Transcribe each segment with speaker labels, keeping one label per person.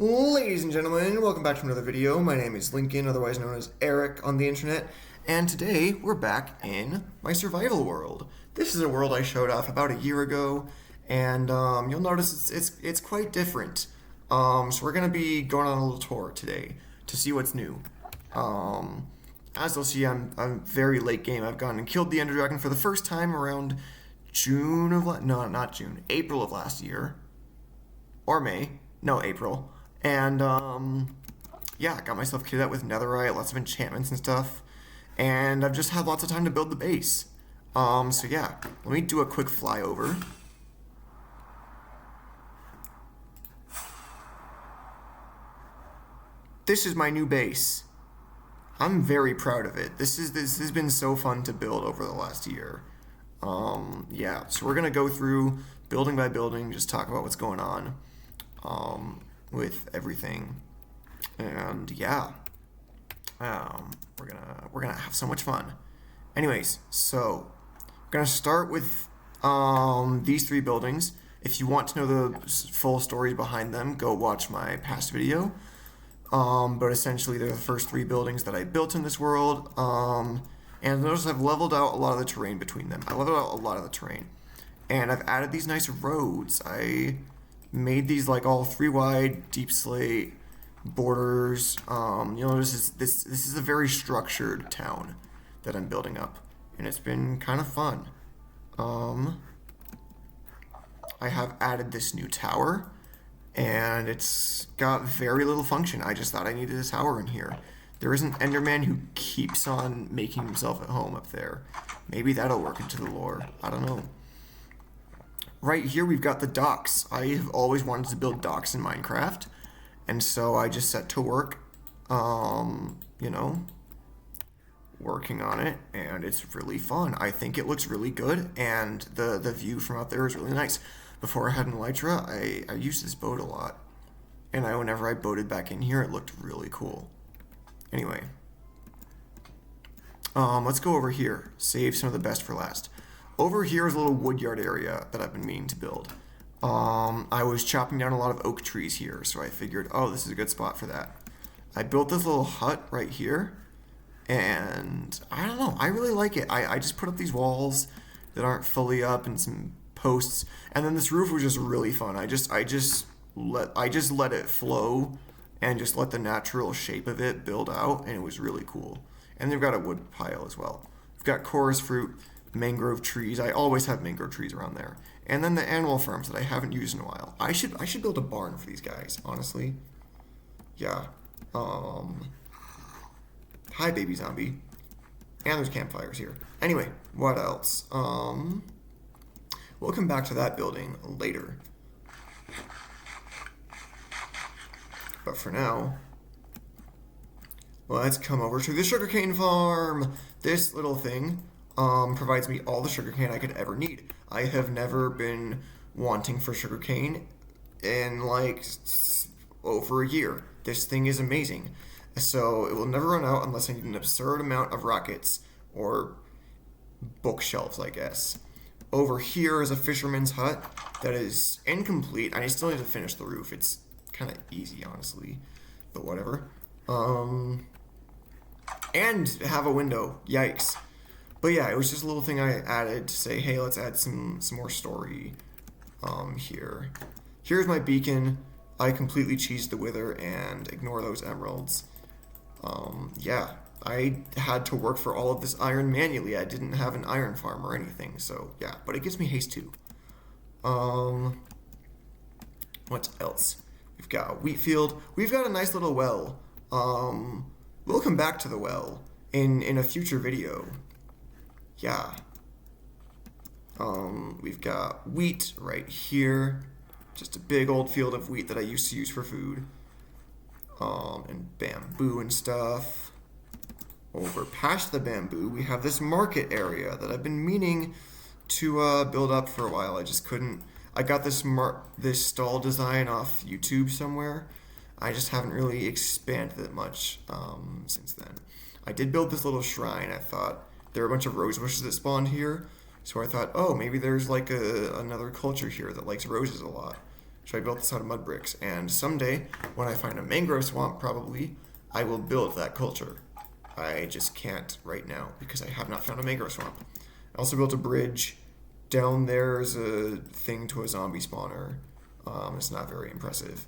Speaker 1: Ladies and gentlemen, welcome back to another video. My name is Lincoln, otherwise known as Eric on the internet, and today we're back in my survival world. This is a world I showed off about a year ago, and you'll notice it's quite different. So we're gonna be going on a little tour today to see what's new. As you'll see, I'm very late game. I've gone and killed the Ender Dragon for the first time around April of last year, or May. No, April. And, yeah, I got myself kitted out with netherite, lots of enchantments and stuff. And I've just had lots of time to build the base. So yeah, let me do a quick flyover. This is my new base. I'm very proud of it. This has been so fun to build over the last year. Yeah, so we're gonna go through building by building, just talk about what's going on. With everything, and yeah, we're gonna have so much fun. Anyways, so we're gonna start with these three buildings. If you want to know the full story behind them, go watch my past video. But essentially, they're the first three buildings that I built in this world. And notice I've leveled out a lot of the terrain between them. I leveled out a lot of the terrain, and I've added these nice roads. I made these like all 3 wide, deep slate borders. You'll notice this is a very structured town that I'm building up, and it's been kind of fun. I have added this new tower, and it's got very little function. I just thought I needed a tower in here. There is an Enderman who keeps on making himself at home up there. Maybe that'll work into the lore. I don't know. Right here we've got the docks. I have always wanted to build docks in Minecraft, and so I just set to work, working on it, and it's really fun. I think it looks really good, and the view from out there is really nice. Before I had an Elytra, I used this boat a lot, and whenever I boated back in here, it looked really cool. Anyway, let's go over here. Save some of the best for last. Over here is a little woodyard area that I've been meaning to build. I was chopping down a lot of oak trees here, so I figured, oh, this is a good spot for that. I built this little hut right here, and I don't know, I really like it. I just put up these walls that aren't fully up and some posts, and then this roof was just really fun. I just let it flow and just let the natural shape of it build out, and it was really cool. And they've got a wood pile as well. We've got chorus fruit, mangrove trees. I always have mangrove trees around there. And then the animal farms that I haven't used in a while. I should build a barn for these guys, honestly. Yeah. Hi, baby zombie. And there's campfires here. Anyway, what else? We'll come back to that building later. But for now, let's come over to the sugarcane farm. This little thing provides me all the sugarcane I could ever need. I have never been wanting for sugarcane in like over a year. This thing is amazing. So it will never run out unless I need an absurd amount of rockets or bookshelves, I guess. Over here is a fisherman's hut that is incomplete. I still need to finish the roof. It's kind of easy, honestly, but whatever. And have a window. Yikes. But yeah, it was just a little thing I added to say, hey, let's add some more story here. Here's my beacon. I completely cheesed the wither and ignore those emeralds. Yeah, I had to work for all of this iron manually. I didn't have an iron farm or anything, so yeah, but it gives me haste too. What else? We've got a wheat field. We've got a nice little well. We'll come back to the well in a future video. Yeah. We've got wheat right here. Just a big old field of wheat that I used to use for food. And bamboo and stuff. Over past the bamboo, we have this market area that I've been meaning to build up for a while. I just couldn't. I got this stall design off YouTube somewhere. I just haven't really expanded it much since then. I did build this little shrine. I thought there were a bunch of rose bushes that spawned here, so I thought, oh, maybe there's like another culture here that likes roses a lot. So I built this out of mud bricks. And someday, when I find a mangrove swamp, probably, I will build that culture. I just can't right now because I have not found a mangrove swamp. I also built a bridge. Down there's a thing to a zombie spawner. It's not very impressive.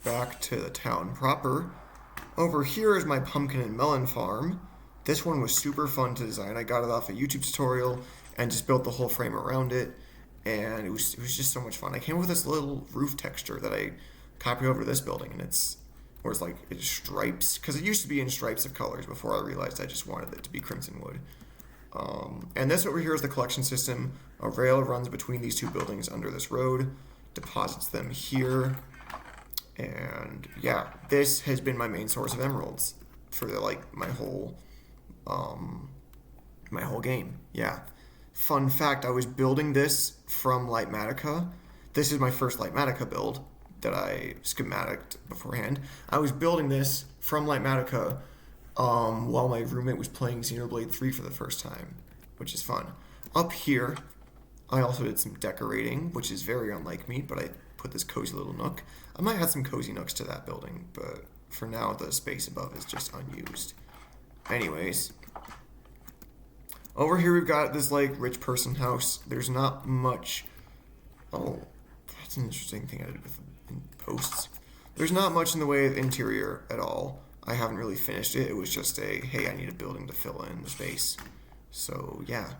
Speaker 1: Back to the town proper. Over here is my pumpkin and melon farm. This one was super fun to design. I got it off a YouTube tutorial and just built the whole frame around it. And it was just so much fun. I came up with this little roof texture that I copied over to this building, and it's stripes, because it used to be in stripes of colors before I realized I just wanted it to be crimson wood. And this over here is the collection system. A rail runs between these two buildings under this road, deposits them here, and yeah, this has been my main source of emeralds for my whole game. Yeah. Fun fact, I was building this from Lightmatica. This is my first Lightmatica build that I schematiced beforehand. I was building this from Lightmatica while my roommate was playing Xenoblade 3 for the first time, which is fun. Up here, I also did some decorating, which is very unlike me, but I put this cozy little nook. I might add some cozy nooks to that building, but for now the space above is just unused. Anyways, over here we've got this rich person house. There's not much. Oh, that's an interesting thing I did with posts. There's not much in the way of interior at all. I haven't really finished it. It was just hey, I need a building to fill in the space. So yeah,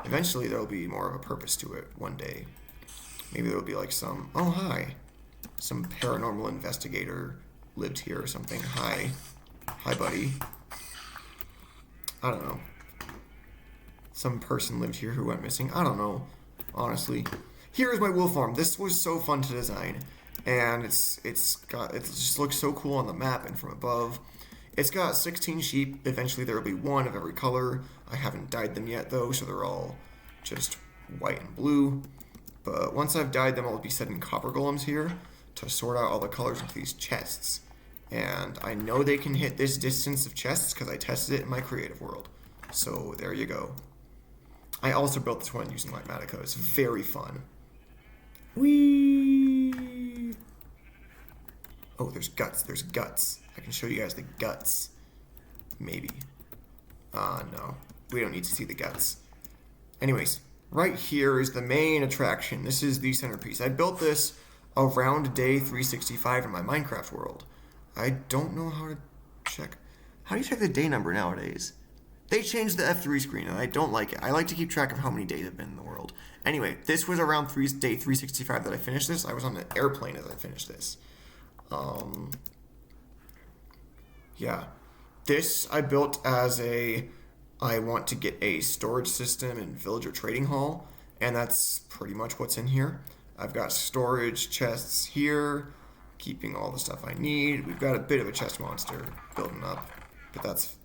Speaker 1: eventually there'll be more of a purpose to it one day. Maybe there'll be some paranormal investigator lived here or something. Hi buddy. I don't know. Some person lived here who went missing. I don't know, honestly. Here is my wool farm. This was so fun to design, and it just looks so cool on the map and from above. It's got 16 sheep. Eventually there will be one of every color. I haven't dyed them yet though, so they're all just white and blue. But once I've dyed them, I'll be setting copper golems here to sort out all the colors into these chests. And I know they can hit this distance of chests because I tested it in my creative world. So there you go. I also built this one using Lightmatica. It's very fun. Whee! Oh, there's guts. There's guts. I can show you guys the guts. Maybe. No. We don't need to see the guts. Anyways, right here is the main attraction. This is the centerpiece. I built this around day 365 in my Minecraft world. I don't know how to check. How do you check the day number nowadays? They changed the F3 screen, and I don't like it. I like to keep track of how many days have been in the world. Anyway, this was around day 365 that I finished this. I was on an airplane as I finished this. Yeah. This I built as I want to get a storage system and villager trading hall, and that's pretty much what's in here. I've got storage chests here, keeping all the stuff I need. We've got a bit of a chest monster building up, but that's,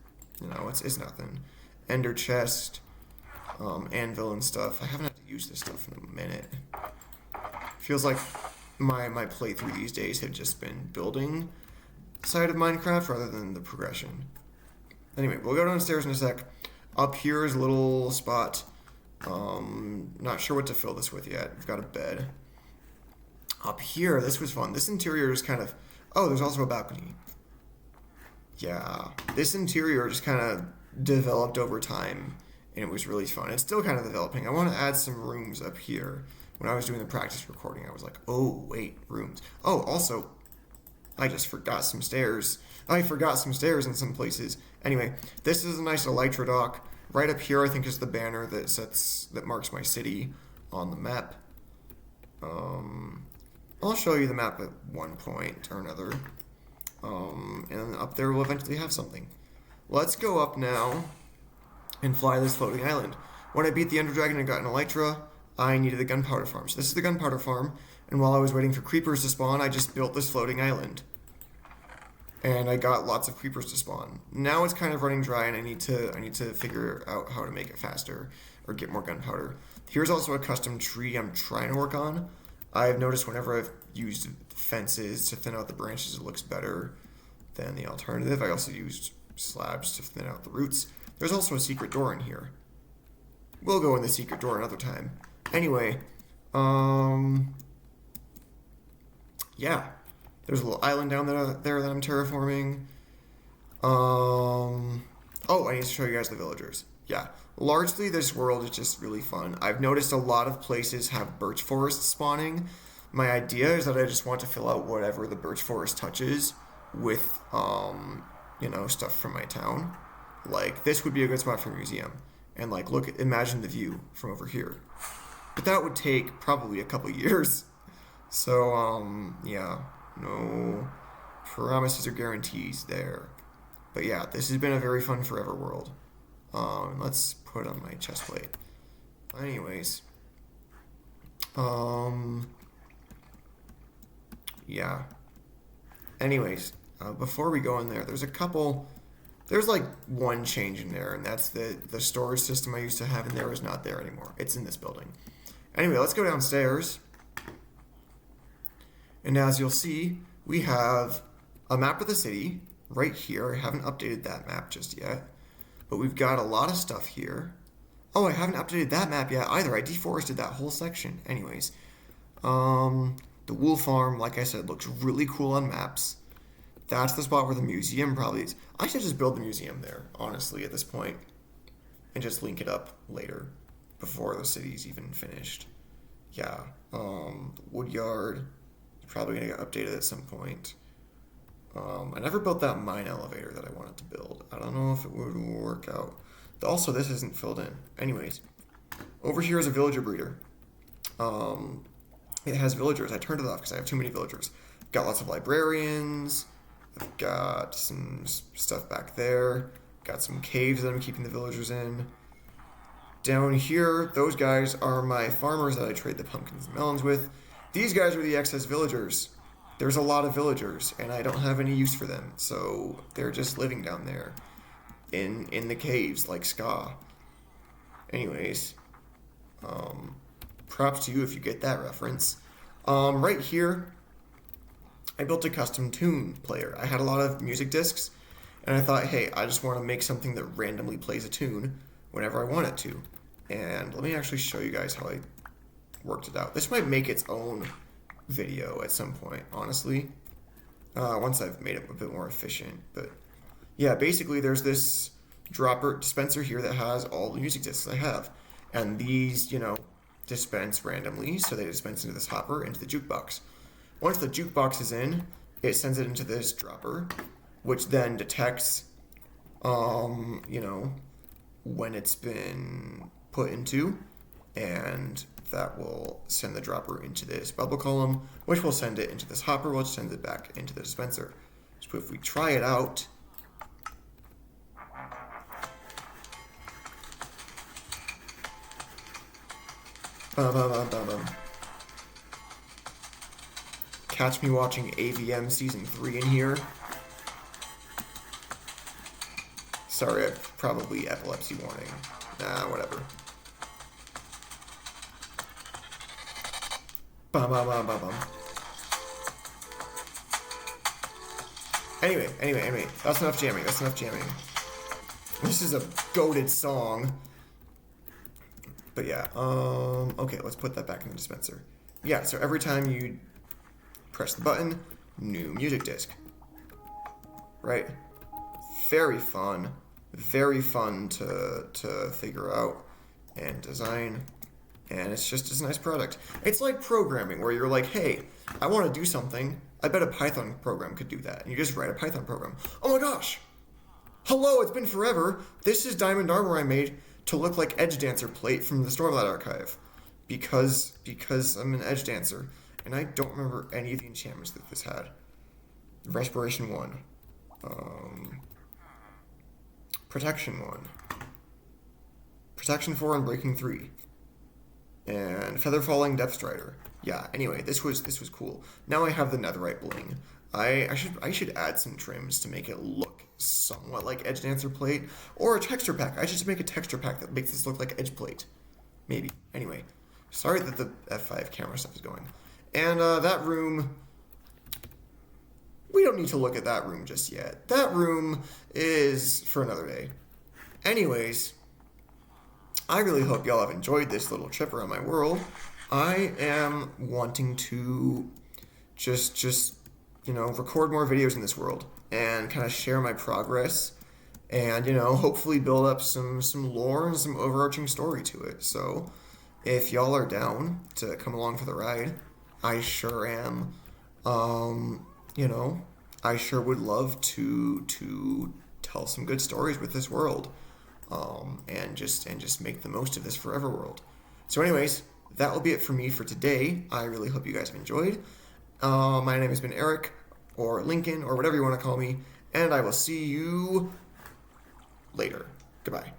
Speaker 1: it's nothing. Ender chest, anvil and stuff. I haven't had to use this stuff in a minute. Feels like my playthrough these days have just been building side of Minecraft rather than the progression. Anyway, we'll go downstairs in a sec. Up here is a little spot. Not sure what to fill this with yet. We've got a bed. Up here, this was fun. This interior is kind of... Oh, there's also a balcony. Yeah. This interior just kind of developed over time, and it was really fun. It's still kind of developing. I want to add some rooms up here. When I was doing the practice recording, I was like, oh, wait, rooms. Oh, also, I just forgot some stairs. I forgot some stairs in some places. Anyway, this is a nice elytra dock. Right up here, I think, is the banner that marks my city on the map. I'll show you the map at one point or another. And up there we'll eventually have something. Let's go up now and fly this floating island. When I beat the Ender Dragon and got an elytra, I needed a gunpowder farm. So this is the gunpowder farm, and while I was waiting for creepers to spawn, I just built this floating island. And I got lots of creepers to spawn. Now it's kind of running dry, and I need to figure out how to make it faster or get more gunpowder. Here's also a custom tree I'm trying to work on. I've noticed whenever I've used fences to thin out the branches, it looks better than the alternative. I also used slabs to thin out the roots. There's also a secret door in here. We'll go in the secret door another time. Anyway, Um, yeah, there's a little island down there that I'm terraforming. Oh, I need to show you guys the villagers. Yeah, largely this world is just really fun. I've noticed a lot of places have birch forests spawning. My idea is that I just want to fill out whatever the birch forest touches with, stuff from my town. Like, this would be a good spot for a museum. And, like, imagine the view from over here. But that would take probably a couple years. So, yeah, no promises or guarantees there. But yeah, this has been a very fun forever world. Let's put on my chest plate. Anyways, yeah. Anyways, before we go in there, there's like one change in there, and that's the storage system I used to have in there is not there anymore. It's in this building. Anyway, let's go downstairs. And as you'll see, we have a map of the city right here. I haven't updated that map just yet, but we've got a lot of stuff here. Oh, I haven't updated that map yet either. I deforested that whole section. Anyways, the wool farm, like I said, looks really cool on maps. That's the spot where the museum probably is. I should just build the museum there, honestly, at this point, and just link it up later before the city's even finished. Yeah, the wood yard is probably gonna get updated at some point. I never built that mine elevator that I wanted to build. I don't know if it would work out. Also, this isn't filled in. Anyways, over here is a villager breeder. It has villagers. I turned it off because I have too many villagers. Got lots of librarians. I've got some stuff back there. Got some caves that I'm keeping the villagers in. Down here, those guys are my farmers that I trade the pumpkins and melons with. These guys are the excess villagers. There's a lot of villagers, and I don't have any use for them, so they're just living down there in the caves like Ska. Anyways, props to you if you get that reference. Right here, I built a custom tune player. I had a lot of music discs, and I thought, hey, I just want to make something that randomly plays a tune whenever I want it to. And let me actually show you guys how I worked it out. This might make its own video at some point, honestly, once I've made it a bit more efficient. But yeah, basically there's this dropper dispenser here that has all the music discs I have, and these dispense randomly, so they dispense into this hopper into the jukebox. Once the jukebox is in, it sends it into this dropper, which then detects when it's been put into, and that will send the dropper into this bubble column, which will send it into this hopper, which sends it back into the dispenser. So if we try it out, catch me watching AVM Season 3 in here. Sorry, I've probably epilepsy warning. Nah, whatever. Bum, bum, bum, bum, bum. Anyway. That's enough jamming. This is a goated song. But yeah, okay, let's put that back in the dispenser. Yeah, so every time you press the button, new music disc. Right? Very fun to figure out and design. And it's a nice product. It's like programming, where you're like, hey, I want to do something. I bet a Python program could do that. And you just write a Python program. Oh my gosh! Hello, it's been forever. This is diamond armor I made to look like Edge Dancer plate from the Stormlight Archive. Because I'm an Edge Dancer. And I don't remember any of the enchantments that this had. Respiration 1. Protection 1. Protection 4 and Breaking 3. And Feather Falling Depth Strider. Yeah, anyway, this was cool. Now I have the Netherite bling. I should add some trims to make it look somewhat like Edge Dancer plate, or a texture pack. I should make a texture pack that makes this look like Edge plate. Maybe. Anyway, sorry that the F5 camera stuff is going. And that room, we don't need to look at that room just yet. That room is for another day. Anyways, I really hope y'all have enjoyed this little trip around my world. I am wanting to just record more videos in this world and kind of share my progress and hopefully build up some lore and some overarching story to it. So if y'all are down to come along for the ride, I sure am. Um, you know, I sure would love to tell some good stories with this world, and just make the most of this forever world. So, anyways, that will be it for me for today. I really hope you guys have enjoyed. My name has been Eric, or Lincoln, or whatever you want to call me, and I will see you later. Goodbye.